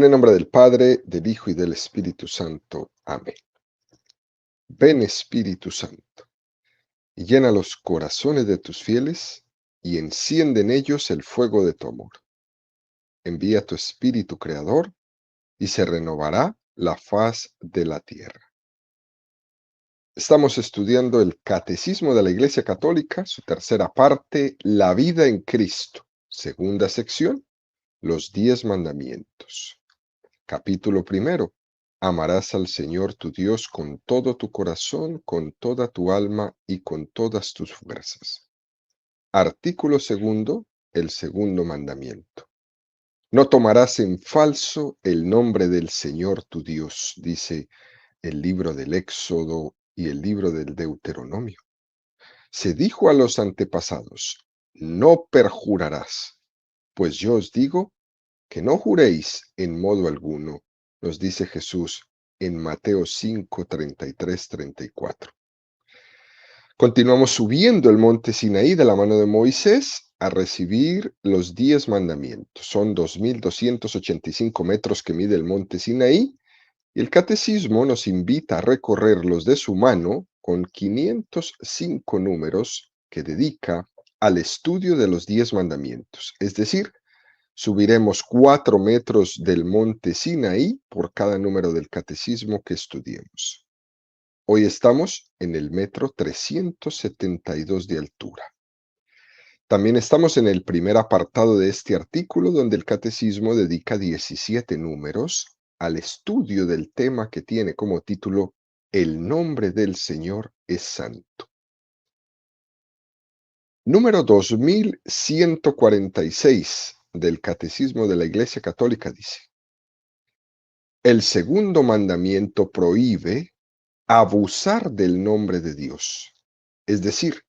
En el nombre del Padre, del Hijo y del Espíritu Santo. Amén. Ven, Espíritu Santo, y llena los corazones de tus fieles, y enciende en ellos el fuego de tu amor. Envía tu Espíritu Creador, y se renovará la faz de la tierra. Estamos estudiando el Catecismo de la Iglesia Católica, su tercera parte, la vida en Cristo. Segunda sección, los 10 mandamientos. Capítulo primero. Amarás al Señor tu Dios con todo tu corazón, con toda tu alma y con todas tus fuerzas. Artículo segundo. El segundo mandamiento. No tomarás en falso el nombre del Señor tu Dios, dice el libro del Éxodo y el libro del Deuteronomio. Se dijo a los antepasados: no perjurarás, pues yo os digo que no juréis en modo alguno, nos dice Jesús en Mateo 5, 33, 34. Continuamos subiendo el monte Sinaí de la mano de Moisés a recibir los 10 mandamientos. Son 2.285 metros que mide el monte Sinaí, y el catecismo nos invita a recorrerlos de su mano con 505 números que dedica al estudio de los 10 mandamientos, es decir, subiremos 4 metros del monte Sinaí por cada número del catecismo que estudiemos. Hoy estamos en el metro 372 de altura. También estamos en el primer apartado de este artículo, donde el catecismo dedica 17 números al estudio del tema que tiene como título El nombre del Señor es santo. Número 2146 del Catecismo de la Iglesia Católica dice: el segundo mandamiento prohíbe abusar del nombre de Dios, es decir,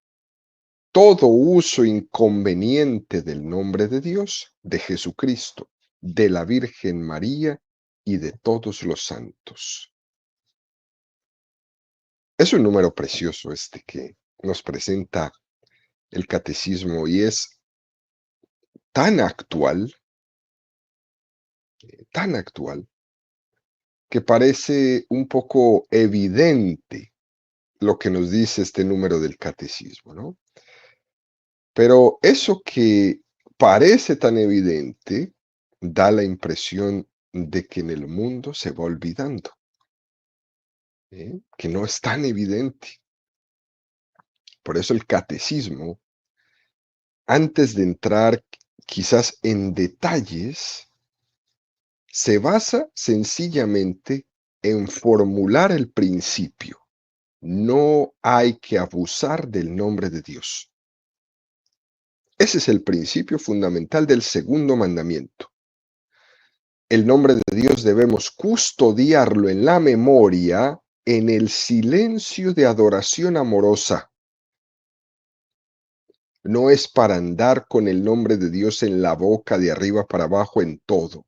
todo uso inconveniente del nombre de Dios, de Jesucristo, de la Virgen María y de todos los santos. Es un número precioso este que nos presenta el catecismo y es tan actual, que parece un poco evidente lo que nos dice este número del catecismo, ¿no? Pero eso que parece tan evidente da la impresión de que en el mundo se va olvidando, que no es tan evidente. Por eso el catecismo, antes de entrar quizás en detalles, se basa sencillamente en formular el principio. No hay que abusar del nombre de Dios. Ese es el principio fundamental del segundo mandamiento. El nombre de Dios debemos custodiarlo en la memoria, en el silencio de adoración amorosa. No es para andar con el nombre de Dios en la boca de arriba para abajo en todo.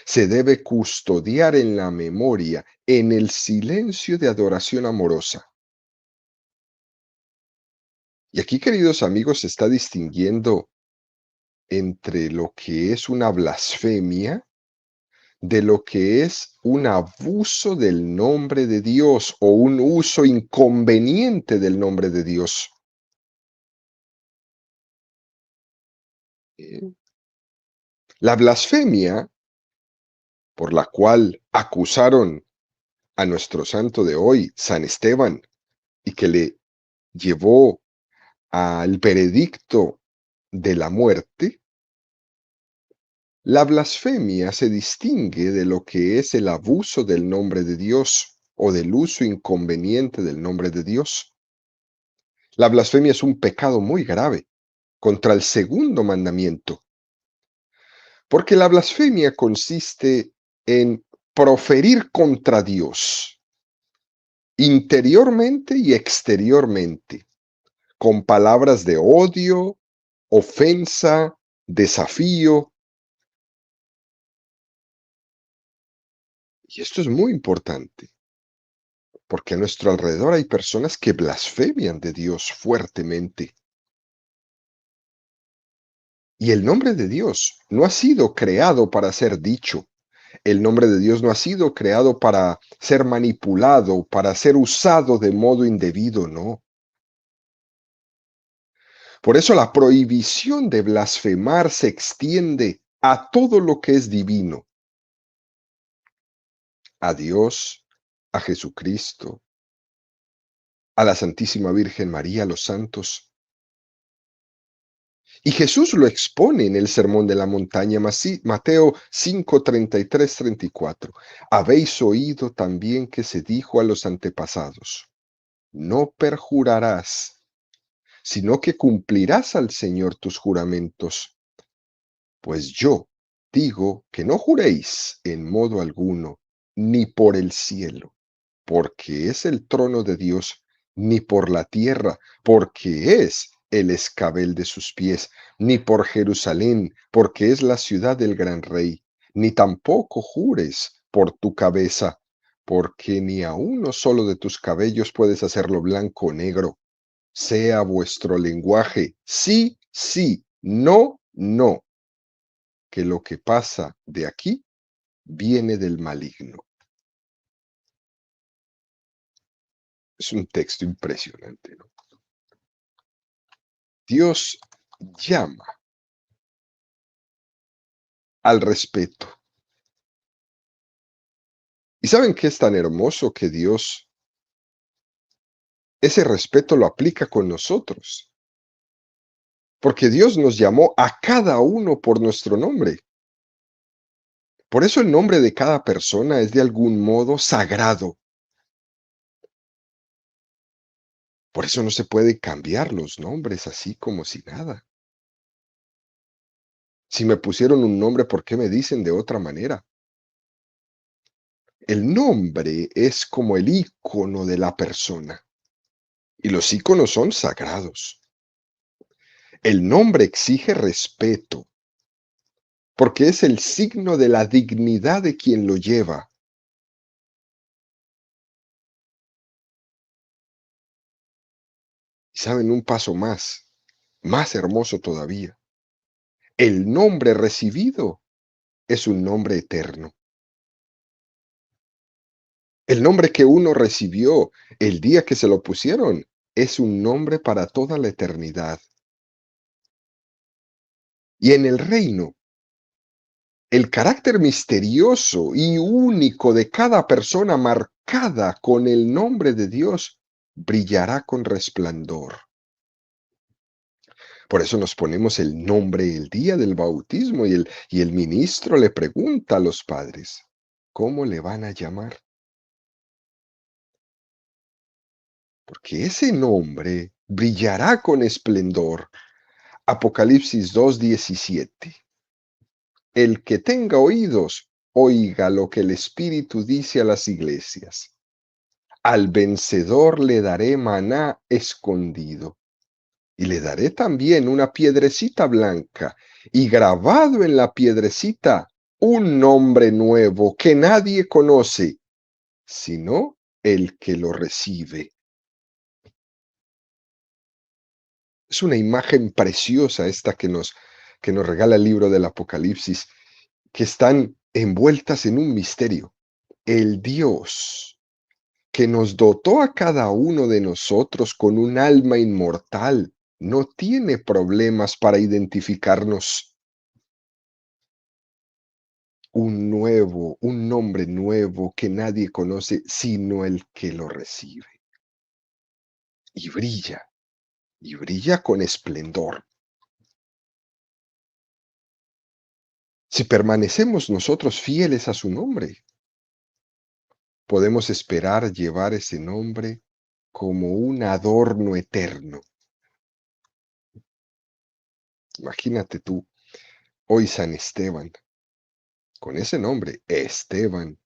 Se debe custodiar en la memoria, en el silencio de adoración amorosa. Y aquí, queridos amigos, se está distinguiendo entre lo que es una blasfemia de lo que es un abuso del nombre de Dios o un uso inconveniente del nombre de Dios. La blasfemia por la cual acusaron a nuestro santo de hoy, San Esteban, y que le llevó al veredicto de la muerte, la blasfemia se distingue de lo que es el abuso del nombre de Dios o del uso inconveniente del nombre de Dios. La blasfemia es un pecado muy grave contra el segundo mandamiento, porque la blasfemia consiste en proferir contra Dios, interiormente y exteriormente, con palabras de odio, ofensa, desafío. Y esto es muy importante, porque a nuestro alrededor hay personas que blasfemian de Dios fuertemente. Y el nombre de Dios no ha sido creado para ser dicho, El nombre de Dios no ha sido creado para ser manipulado, para ser usado de modo indebido, no. Por eso la prohibición de blasfemar se extiende a todo lo que es divino, a Dios, a Jesucristo, a la Santísima Virgen María, a los santos. Y Jesús lo expone en el Sermón de la Montaña, Mateo 5, 33, 34. Habéis oído también que se dijo a los antepasados, no perjurarás, sino que cumplirás al Señor tus juramentos. Pues yo digo que no juréis en modo alguno, ni por el cielo, porque es el trono de Dios, ni por la tierra, porque es el escabel de sus pies, ni por Jerusalén, porque es la ciudad del gran rey, ni tampoco jures por tu cabeza, porque ni a uno solo de tus cabellos puedes hacerlo blanco o negro. Sea vuestro lenguaje sí, sí, no, no, que lo que pasa de aquí viene del maligno. Es un texto impresionante, ¿no? Dios llama al respeto. ¿Y saben qué es tan hermoso que Dios ese respeto lo aplica con nosotros? Porque Dios nos llamó a cada uno por nuestro nombre. Por eso el nombre de cada persona es de algún modo sagrado. Por eso no se puede cambiar los nombres así como si nada. Si me pusieron un nombre, ¿por qué me dicen de otra manera? El nombre es como el icono de la persona, y los iconos son sagrados. El nombre exige respeto, porque es el signo de la dignidad de quien lo lleva. Y saben, un paso más hermoso todavía. El nombre recibido es un nombre eterno. El nombre que uno recibió el día que se lo pusieron es un nombre para toda la eternidad. Y en el reino, el carácter misterioso y único de cada persona marcada con el nombre de Dios brillará con resplandor. Por eso nos ponemos el nombre el día del bautismo y el ministro le pregunta a los padres, ¿cómo le van a llamar? Porque ese nombre brillará con esplendor. Apocalipsis 2:17. El que tenga oídos, oiga lo que el Espíritu dice a las iglesias. Al vencedor le daré maná escondido, y le daré también una piedrecita blanca, y grabado en la piedrecita un nombre nuevo que nadie conoce, sino el que lo recibe. Es una imagen preciosa esta que nos regala el libro del Apocalipsis, que están envueltas en un misterio. El Dios que nos dotó a cada uno de nosotros con un alma inmortal, no tiene problemas para identificarnos. Un nombre nuevo que nadie conoce sino el que lo recibe. Y brilla con esplendor. Si permanecemos nosotros fieles a su nombre, podemos esperar llevar ese nombre como un adorno eterno. Imagínate tú, hoy San Esteban, con ese nombre, Esteban,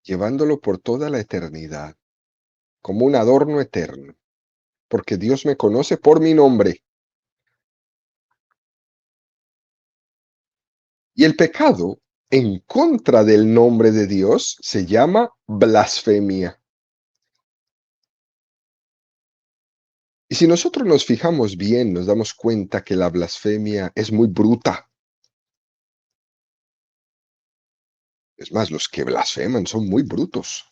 llevándolo por toda la eternidad, como un adorno eterno, porque Dios me conoce por mi nombre. Y el pecado en contra del nombre de Dios se llama blasfemia. Y si nosotros nos fijamos bien, nos damos cuenta que la blasfemia es muy bruta. Es más, los que blasfeman son muy brutos.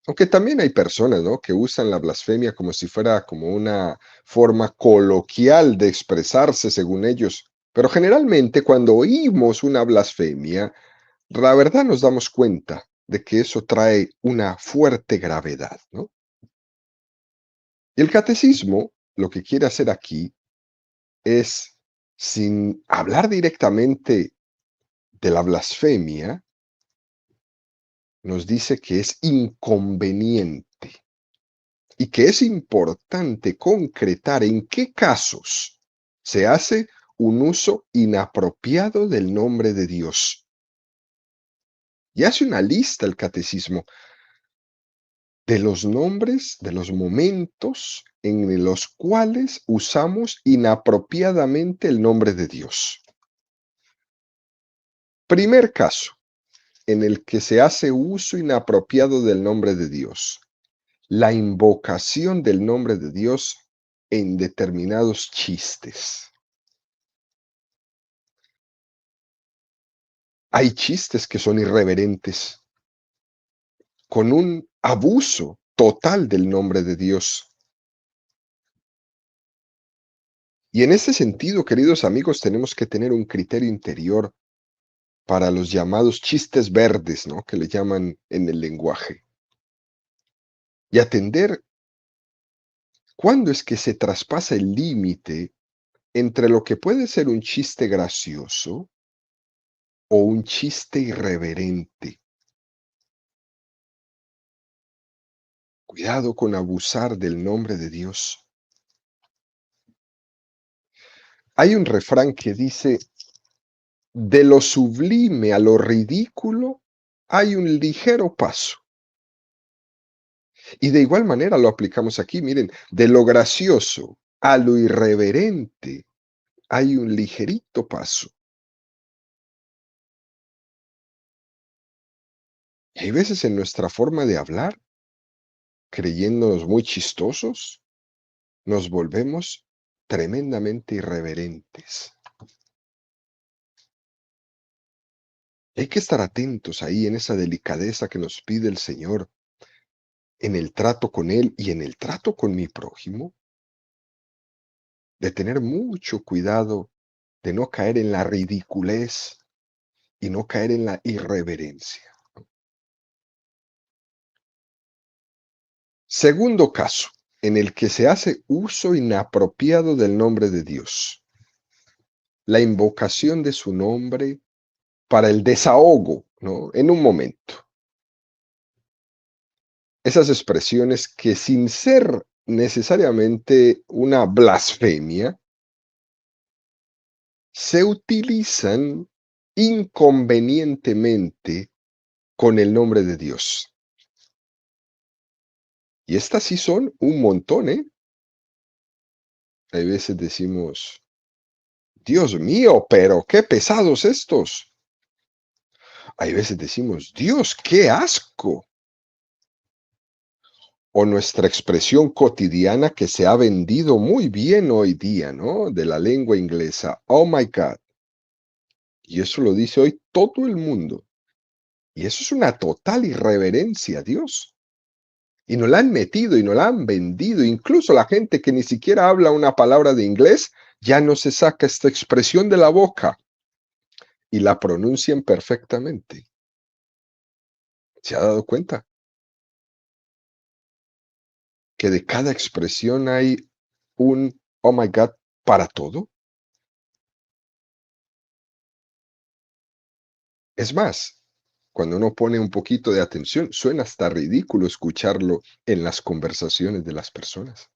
Aunque también hay personas, ¿no?, que usan la blasfemia como si fuera como una forma coloquial de expresarse según ellos. Pero generalmente cuando oímos una blasfemia, la verdad nos damos cuenta de que eso trae una fuerte gravedad, ¿no? Y el catecismo lo que quiere hacer aquí es, sin hablar directamente de la blasfemia, nos dice que es inconveniente y que es importante concretar en qué casos se hace un uso inapropiado del nombre de Dios. Y hace una lista el catecismo de los nombres, de los momentos en los cuales usamos inapropiadamente el nombre de Dios. Primer caso en el que se hace uso inapropiado del nombre de Dios: la invocación del nombre de Dios en determinados chistes. Hay chistes que son irreverentes, con un abuso total del nombre de Dios. Y en ese sentido, queridos amigos, tenemos que tener un criterio interior para los llamados chistes verdes, ¿no?, que le llaman en el lenguaje. Y atender cuándo es que se traspasa el límite entre lo que puede ser un chiste gracioso o un chiste irreverente. Cuidado con abusar del nombre de Dios. Hay un refrán que dice: de lo sublime a lo ridículo hay un ligero paso. Y de igual manera lo aplicamos aquí. Miren, de lo gracioso a lo irreverente hay un ligerito paso. Y hay veces en nuestra forma de hablar, creyéndonos muy chistosos, nos volvemos tremendamente irreverentes. Hay que estar atentos ahí en esa delicadeza que nos pide el Señor en el trato con Él y en el trato con mi prójimo, de tener mucho cuidado de no caer en la ridiculez y no caer en la irreverencia. Segundo caso, en el que se hace uso inapropiado del nombre de Dios: la invocación de su nombre para el desahogo, ¿no?, en un momento. Esas expresiones que, sin ser necesariamente una blasfemia, se utilizan inconvenientemente con el nombre de Dios. Y estas sí son un montón, ¿eh? Hay veces decimos: Dios mío, pero qué pesados estos. Hay veces decimos: Dios, qué asco. O nuestra expresión cotidiana que se ha vendido muy bien hoy día, ¿no?, de la lengua inglesa: oh my God. Y eso lo dice hoy todo el mundo. Y eso es una total irreverencia a Dios. Y nos la han metido y nos la han vendido. Incluso la gente que ni siquiera habla una palabra de inglés ya no se saca esta expresión de la boca y la pronuncian perfectamente. ¿Se ha dado cuenta que de cada expresión hay un oh my God para todo? Es más, cuando uno pone un poquito de atención, suena hasta ridículo escucharlo en las conversaciones de las personas.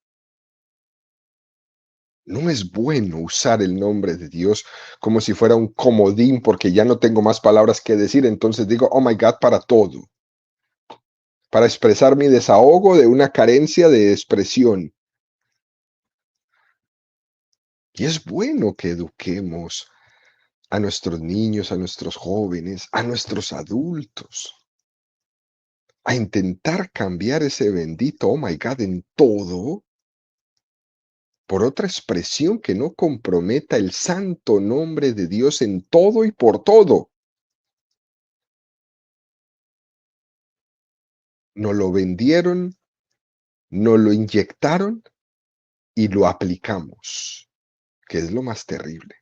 No es bueno usar el nombre de Dios como si fuera un comodín, porque ya no tengo más palabras que decir, entonces digo oh my God para todo, para expresar mi desahogo de una carencia de expresión. Y es bueno que eduquemos a nuestros niños, a nuestros jóvenes, a nuestros adultos, a intentar cambiar ese bendito oh my God en todo por otra expresión que no comprometa el santo nombre de Dios en todo y por todo. nos lo vendieron, nos lo inyectaron y lo aplicamos, que es lo más terrible.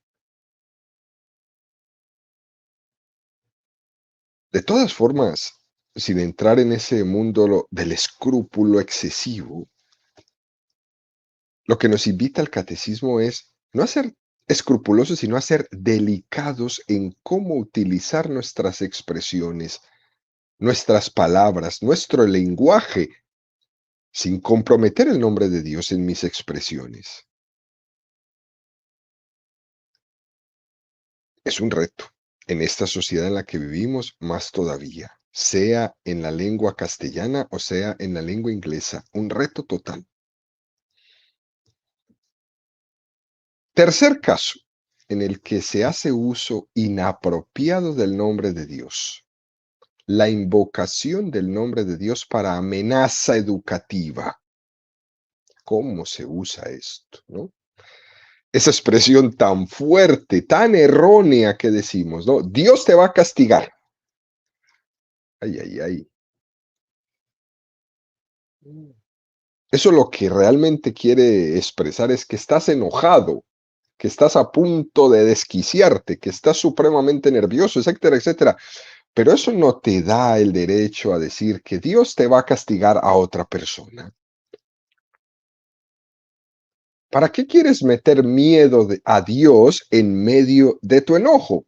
De todas formas, sin entrar en ese mundo del escrúpulo excesivo, lo que nos invita al catecismo es no a ser escrupulosos, sino a ser delicados en cómo utilizar nuestras expresiones, nuestras palabras, nuestro lenguaje, sin comprometer el nombre de Dios en mis expresiones. Es un reto. En esta sociedad en la que vivimos, más todavía, sea en la lengua castellana o sea en la lengua inglesa, un reto total. Tercer caso, en el que se hace uso inapropiado del nombre de Dios. La invocación del nombre de Dios para amenaza educativa. ¿Cómo se usa esto, no? Esa expresión tan fuerte, tan errónea que decimos, ¿no? Dios te va a castigar. Ay, ay, ay. Eso lo que realmente quiere expresar es que estás enojado, que estás a punto de desquiciarte, que estás supremamente nervioso, etcétera, etcétera. Pero eso no te da el derecho a decir que Dios te va a castigar a otra persona. ¿Para qué quieres meter miedo a Dios en medio de tu enojo?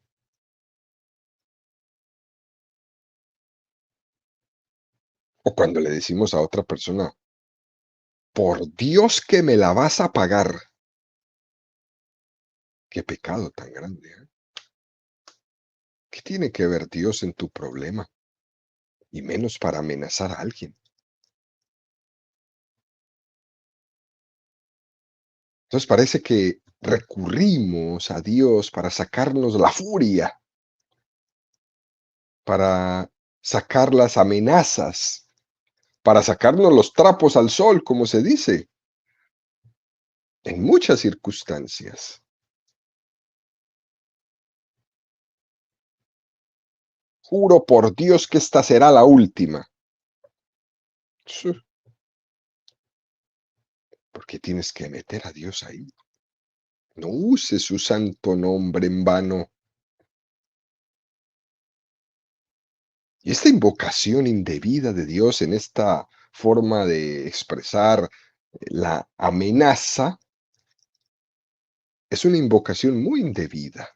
O cuando le decimos a otra persona, por Dios que me la vas a pagar. Qué pecado tan grande, ¿eh? ¿Qué tiene que ver Dios en tu problema? Y menos para amenazar a alguien. Entonces parece que recurrimos a Dios para sacarnos la furia, para sacar las amenazas, para sacarnos los trapos al sol, como se dice, en muchas circunstancias. Juro por Dios que esta será la última. Sí, porque tienes que meter a Dios ahí. No uses su santo nombre en vano. Y esta invocación indebida de Dios en esta forma de expresar la amenaza es una invocación muy indebida,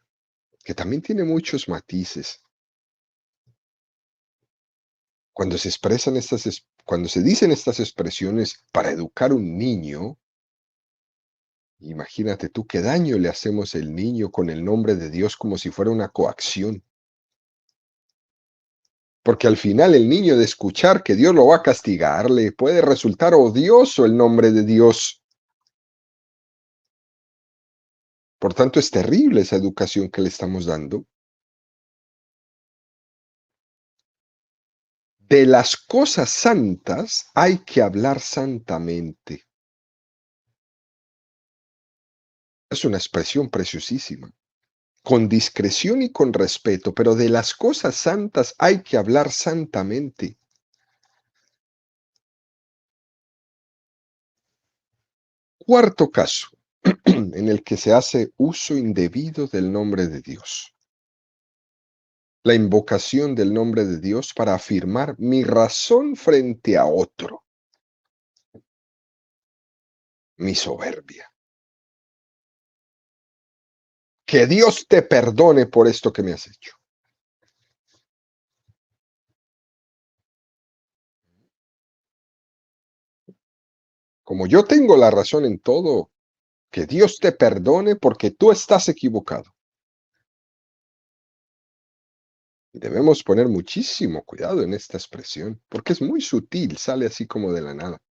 que también tiene muchos matices. Cuando se expresan cuando se dicen estas expresiones para educar a un niño, imagínate tú qué daño le hacemos al niño con el nombre de Dios como si fuera una coacción. Porque al final el niño de escuchar que Dios lo va a castigar, le puede resultar odioso el nombre de Dios. Por tanto, es terrible esa educación que le estamos dando. De las cosas santas hay que hablar santamente. Es una expresión preciosísima. Con discreción y con respeto, pero de las cosas santas hay que hablar santamente. Cuarto caso, en el que se hace uso indebido del nombre de Dios. La invocación del nombre de Dios para afirmar mi razón frente a otro, mi soberbia. Que Dios te perdone por esto que me has hecho. Como yo tengo la razón en todo, que Dios te perdone porque tú estás equivocado. Y debemos poner muchísimo cuidado en esta expresión, porque es muy sutil, sale así como de la nada.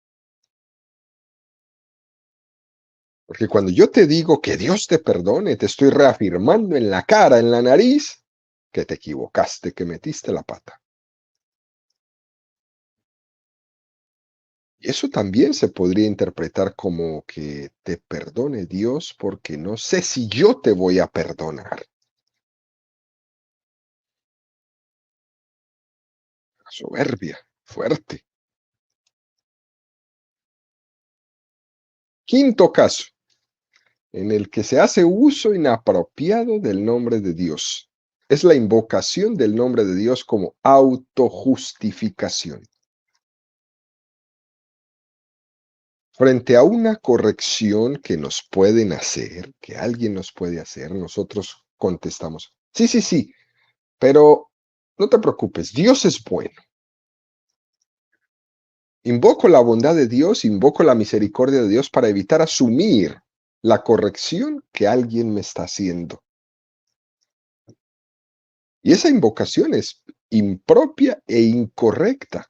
Porque cuando yo te digo que Dios te perdone, te estoy reafirmando en la cara, en la nariz, que te equivocaste, que metiste la pata. Y eso también se podría interpretar como que te perdone Dios porque no sé si yo te voy a perdonar. Soberbia, fuerte. Quinto caso, en el que se hace uso inapropiado del nombre de Dios. Es la invocación del nombre de Dios como autojustificación. Frente a una corrección que nos pueden hacer, que alguien nos puede hacer, nosotros contestamos, sí, sí, sí, pero no te preocupes, Dios es bueno. Invoco la bondad de Dios, invoco la misericordia de Dios para evitar asumir la corrección que alguien me está haciendo. Y esa invocación es impropia e incorrecta.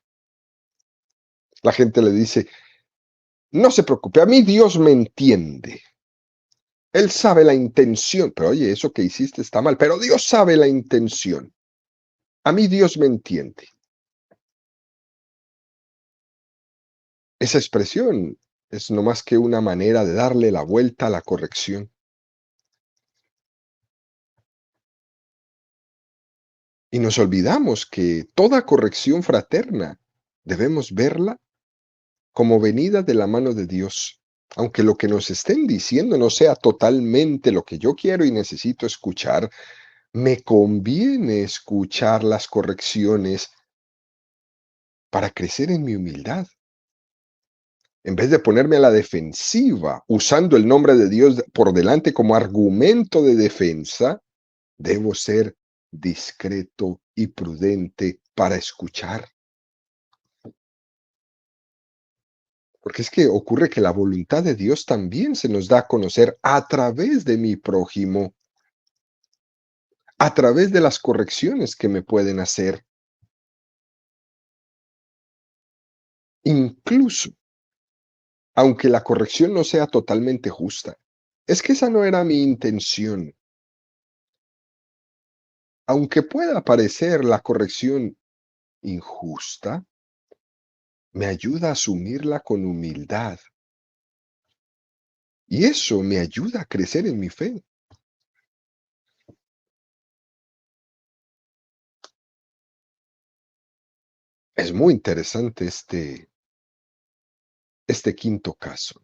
La gente le dice, no se preocupe, a mí Dios me entiende. Él sabe la intención, pero oye, eso que hiciste está mal, pero Dios sabe la intención. A mí Dios me entiende. Esa expresión es no más que una manera de darle la vuelta a la corrección. Y nos olvidamos que toda corrección fraterna debemos verla como venida de la mano de Dios. Aunque lo que nos estén diciendo no sea totalmente lo que yo quiero y necesito escuchar, me conviene escuchar las correcciones para crecer en mi humildad. En vez de ponerme a la defensiva, usando el nombre de Dios por delante como argumento de defensa, debo ser discreto y prudente para escuchar. Porque es que ocurre que la voluntad de Dios también se nos da a conocer a través de mi prójimo, a través de las correcciones que me pueden hacer. Incluso, aunque la corrección no sea totalmente justa. Es que esa no era mi intención. Aunque pueda parecer la corrección injusta, me ayuda a asumirla con humildad. Y eso me ayuda a crecer en mi fe. Es muy interesante este quinto caso,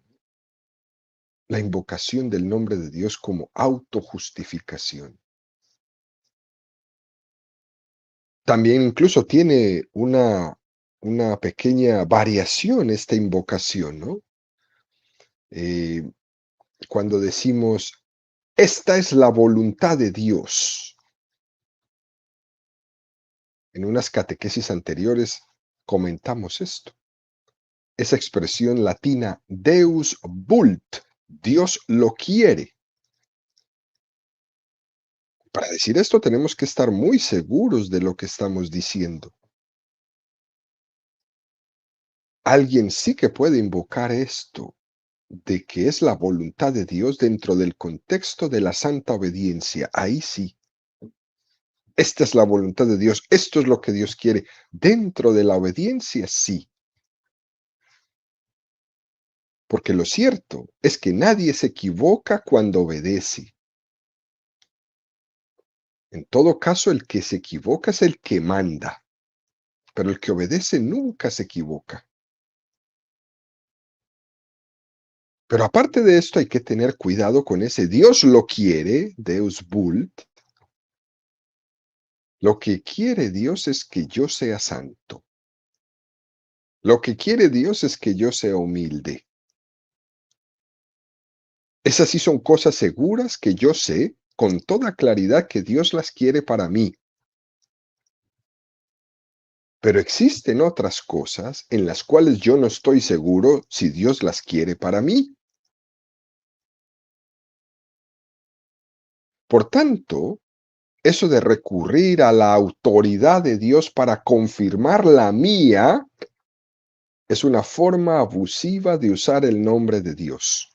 la invocación del nombre de Dios como autojustificación. También incluso tiene una pequeña variación esta invocación, ¿no? Eh, Cuando decimos, esta es la voluntad de Dios. En unas catequesis anteriores comentamos esto. Esa expresión latina, Deus vult, Dios lo quiere. Para decir esto tenemos que estar muy seguros de lo que estamos diciendo. Alguien sí que puede invocar esto, de que es la voluntad de Dios dentro del contexto de la santa obediencia. Ahí sí. Esta es la voluntad de Dios, esto es lo que Dios quiere. Dentro de la obediencia, sí. Porque lo cierto es que nadie se equivoca cuando obedece. En todo caso, el que se equivoca es el que manda, pero el que obedece nunca se equivoca. Pero aparte de esto, hay que tener cuidado con ese Dios lo quiere, Deus vult. Lo que quiere Dios es que yo sea santo. Lo que quiere Dios es que yo sea humilde. Esas sí son cosas seguras que yo sé con toda claridad que Dios las quiere para mí. Pero existen otras cosas en las cuales yo no estoy seguro si Dios las quiere para mí. Por tanto, eso de recurrir a la autoridad de Dios para confirmar la mía es una forma abusiva de usar el nombre de Dios.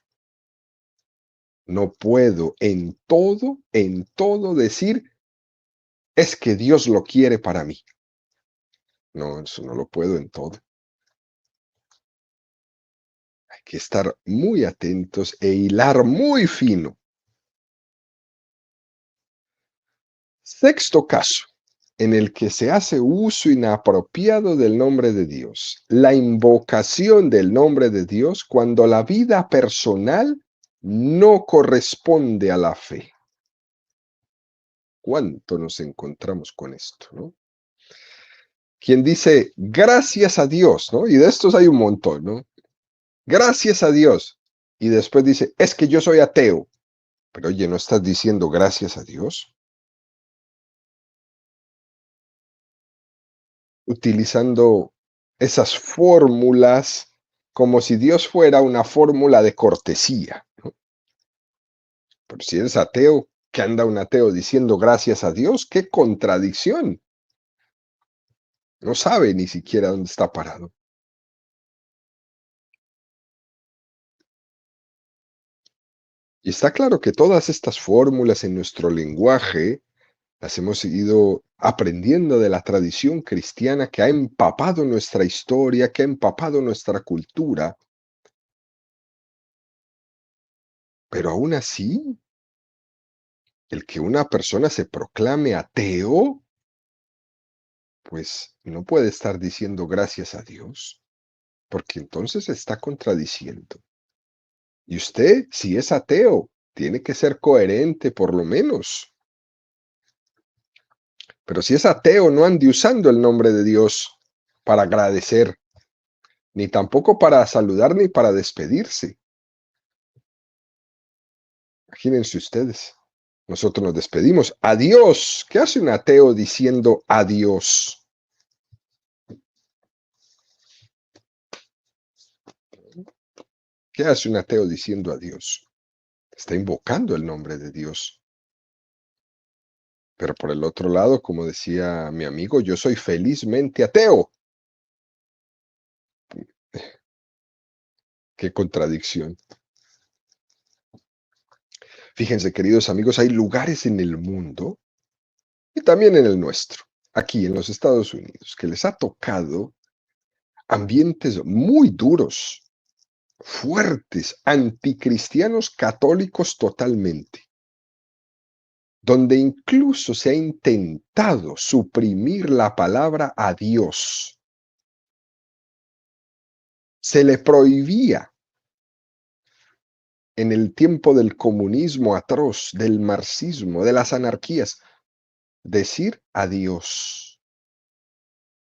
No puedo en todo decir, es que Dios lo quiere para mí. No, eso no lo puedo en todo. Hay que estar muy atentos e hilar muy fino. Sexto caso. en el que se hace uso inapropiado del nombre de Dios, la invocación del nombre de Dios cuando la vida personal no corresponde a la fe. ¿Cuánto nos encontramos con esto, no? Quien dice gracias a Dios, ¿no? Y de estos hay un montón, ¿no? Gracias a Dios. Y después dice, es que yo soy ateo. Pero oye, ¿no estás diciendo gracias a Dios? Utilizando esas fórmulas como si Dios fuera una fórmula de cortesía, ¿no? Pero si eres ateo, ¿qué anda un ateo diciendo gracias a Dios? ¡Qué contradicción! No sabe ni siquiera dónde está parado. Y está claro que todas estas fórmulas en nuestro lenguaje las hemos ido aprendiendo de la tradición cristiana que ha empapado nuestra historia, que ha empapado nuestra cultura, pero aún así, el que una persona se proclame ateo, pues no puede estar diciendo gracias a Dios, porque entonces se está contradiciendo. Y usted, si es ateo, tiene que ser coherente por lo menos. Pero si es ateo, no ande usando el nombre de Dios para agradecer, ni tampoco para saludar ni para despedirse. Imagínense ustedes. Nosotros nos despedimos. Adiós. ¿Qué hace un ateo diciendo adiós? ¿Qué hace un ateo diciendo adiós? Está invocando el nombre de Dios. Pero por el otro lado, como decía mi amigo, yo soy felizmente ateo. Qué contradicción. Fíjense, queridos amigos, hay lugares en el mundo y también en el nuestro, aquí en los Estados Unidos, que les ha tocado ambientes muy duros, fuertes, anticristianos católicos totalmente, donde incluso se ha intentado suprimir la palabra a Dios. Se le prohibía en el tiempo del comunismo atroz, del marxismo, de las anarquías, decir adiós.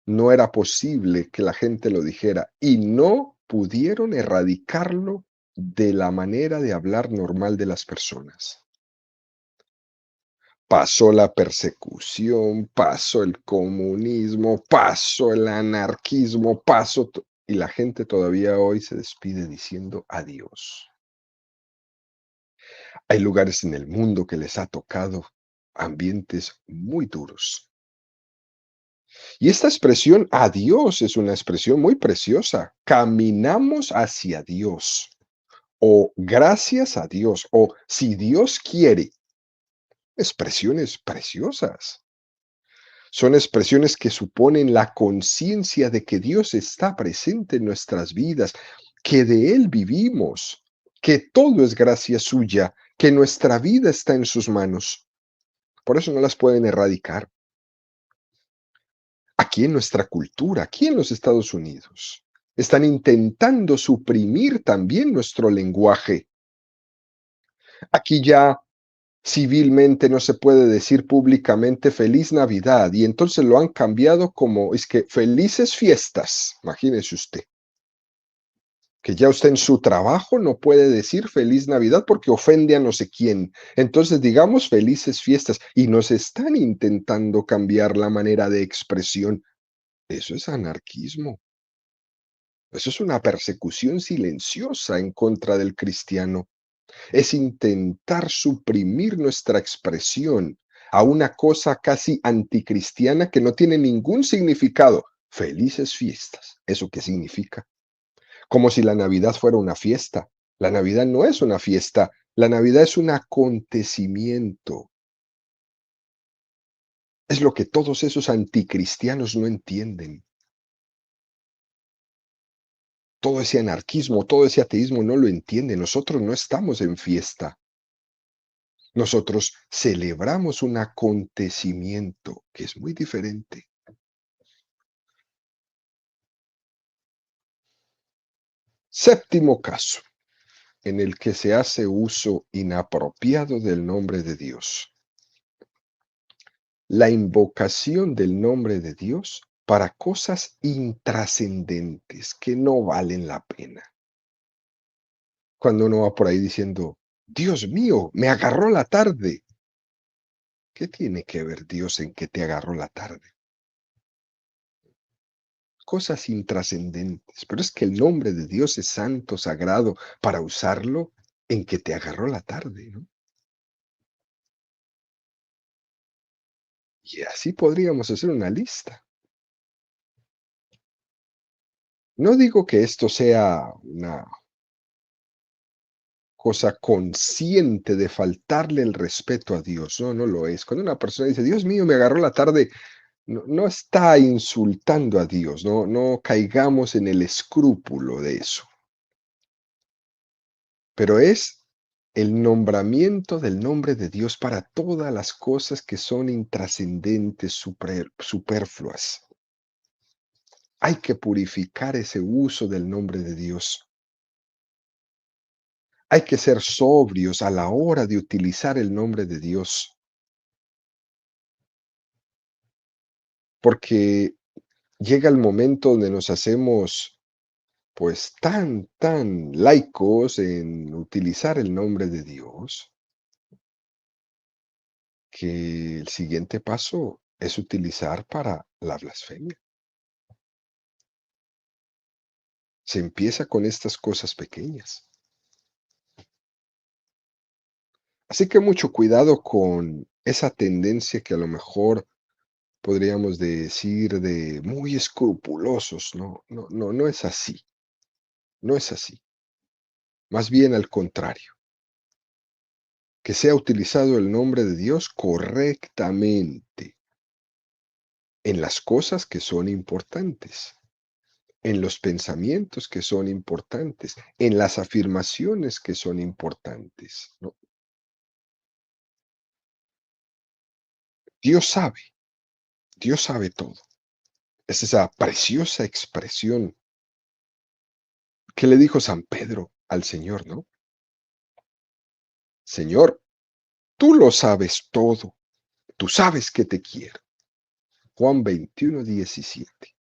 No era posible que la gente lo dijera y no pudieron erradicarlo de la manera de hablar normal de las personas. Pasó la persecución, pasó el comunismo, pasó el anarquismo, y la gente todavía hoy se despide diciendo adiós. Hay lugares en el mundo que les ha tocado ambientes muy duros. Y esta expresión adiós es una expresión muy preciosa. Caminamos hacia Dios, o gracias a Dios, o si Dios quiere. Expresiones preciosas. Son expresiones que suponen la conciencia de que Dios está presente en nuestras vidas, que de Él vivimos, que todo es gracia suya, que nuestra vida está en sus manos. Por eso no las pueden erradicar. Aquí en nuestra cultura, aquí en los Estados Unidos, están intentando suprimir también nuestro lenguaje. Aquí ya civilmente no se puede decir públicamente feliz Navidad y entonces lo han cambiado como es que felices fiestas. Imagínese usted que ya usted en su trabajo no puede decir feliz Navidad porque ofende a no sé quién. Entonces digamos felices fiestas y nos están intentando cambiar la manera de expresión. Eso es anarquismo. Eso es una persecución silenciosa en contra del cristiano. Es intentar suprimir nuestra expresión a una cosa casi anticristiana que no tiene ningún significado. Felices fiestas. ¿Eso qué significa? Como si la Navidad fuera una fiesta. La Navidad no es una fiesta. La Navidad es un acontecimiento. Es lo que todos esos anticristianos no entienden. Todo ese anarquismo, todo ese ateísmo no lo entiende. Nosotros no estamos en fiesta. Nosotros celebramos un acontecimiento que es muy diferente. Séptimo caso, en el que se hace uso inapropiado del nombre de Dios. La invocación del nombre de Dios para cosas intrascendentes que no valen la pena. Cuando uno va por ahí diciendo, Dios mío, me agarró la tarde. ¿Qué tiene que ver Dios en que te agarró la tarde? Cosas intrascendentes, pero es que el nombre de Dios es santo, sagrado, para usarlo en que te agarró la tarde, ¿no? Y así podríamos hacer una lista. No digo que esto sea una cosa consciente de faltarle el respeto a Dios, no, no lo es. Cuando una persona dice, Dios mío, me agarró la tarde, no, no está insultando a Dios, no, no caigamos en el escrúpulo de eso, pero es el nombramiento del nombre de Dios para todas las cosas que son intrascendentes, superfluas. Hay que purificar ese uso del nombre de Dios. Hay que ser sobrios a la hora de utilizar el nombre de Dios, porque llega el momento donde nos hacemos pues tan laicos en utilizar el nombre de Dios, que el siguiente paso es utilizar para la blasfemia. Se empieza con estas cosas pequeñas. Así que mucho cuidado con esa tendencia que a lo mejor podríamos decir de muy escrupulosos. No, no, no, no es así. No es así. Más bien al contrario, que sea utilizado el nombre de Dios correctamente en las cosas que son importantes, en los pensamientos que son importantes, en las afirmaciones que son importantes, ¿no? Dios sabe, Dios sabe todo. Es esa preciosa expresión que le dijo San Pedro al Señor, ¿no? Señor, tú lo sabes todo, tú sabes que te quiero. Juan 21:17.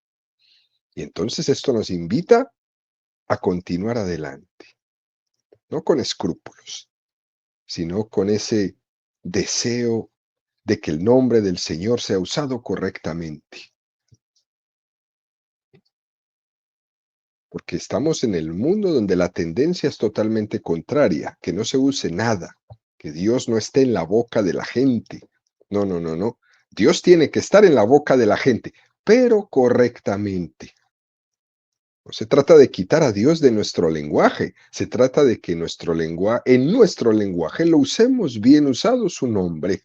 Y entonces esto nos invita a continuar adelante, no con escrúpulos, sino con ese deseo de que el nombre del Señor sea usado correctamente. Porque estamos en el mundo donde la tendencia es totalmente contraria, que no se use nada, que Dios no esté en la boca de la gente. No, no, no, no. Dios tiene que estar en la boca de la gente, pero correctamente. No se trata de quitar a Dios de nuestro lenguaje, se trata de que en nuestro lenguaje lo usemos bien usado su nombre.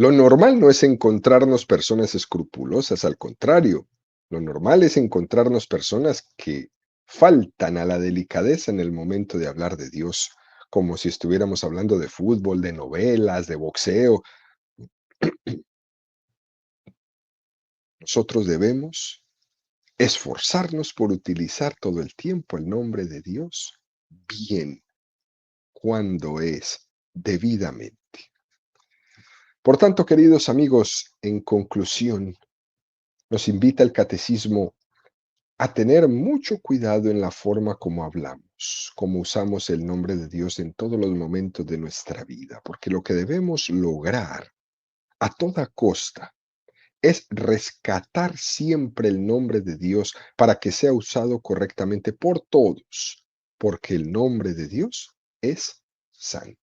Lo normal no es encontrarnos personas escrupulosas, al contrario, lo normal es encontrarnos personas que faltan a la delicadeza en el momento de hablar de Dios, como si estuviéramos hablando de fútbol, de novelas, de boxeo. Nosotros debemos esforzarnos por utilizar todo el tiempo el nombre de Dios bien, cuando es debidamente. Por tanto, queridos amigos, en conclusión, nos invita el catecismo a tener mucho cuidado en la forma como hablamos, como usamos el nombre de Dios en todos los momentos de nuestra vida, porque lo que debemos lograr a toda costa es rescatar siempre el nombre de Dios para que sea usado correctamente por todos, porque el nombre de Dios es santo.